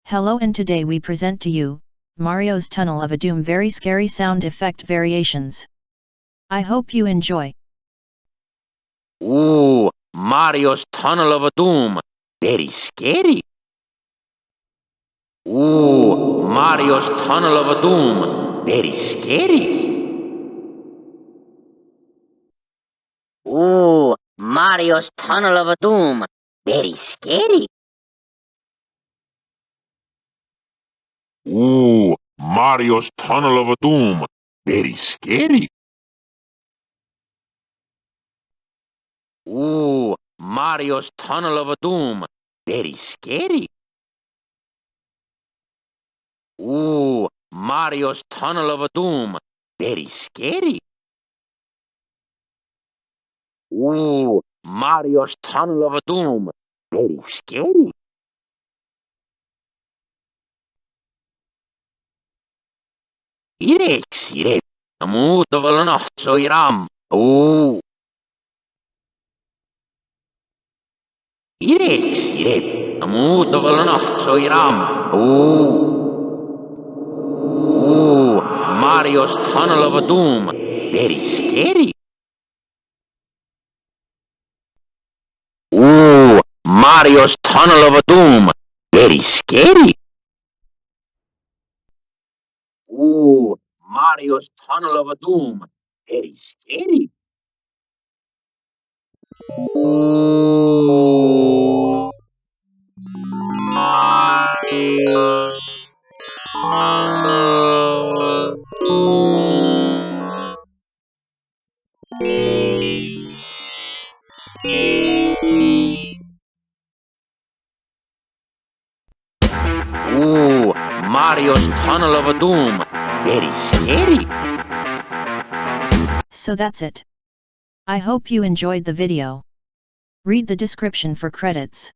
Hello, and today we present to you, Mario's Tunnel of a Doom very scary sound effect variations. I hope you enjoy. Ooh, Mario's Tunnel of Doom. Very scary. Ooh, Mario's Tunnel of Doom. Very scary. Ooh, Mario's Tunnel of Doom. Very scary. Ooh, Mario's Tunnel of Doom. Very scary. Ooh, Mario's Tunnel of Doom. Very scary. Ooh, Mario's Tunnel of Doom. Very scary. Ooh, Mario's Tunnel of Doom. Very scary. Ireksire, muutuvalla nahtsoiram. Ooh. Ireksire, muutuvalla nahtsoiram. Ooh. Ooh, Mario's Tunnel of Doom. Very scary. Ooh, Mario's Tunnel of Doom. Very scary. Ooh, Mario's Tunnel of Doom. Very scary. Mario's Tunnel of Doom. Very scary. Ooh, Mario's Tunnel of Doom. Very scary. So that's it. I hope you enjoyed the video. Read the description for credits.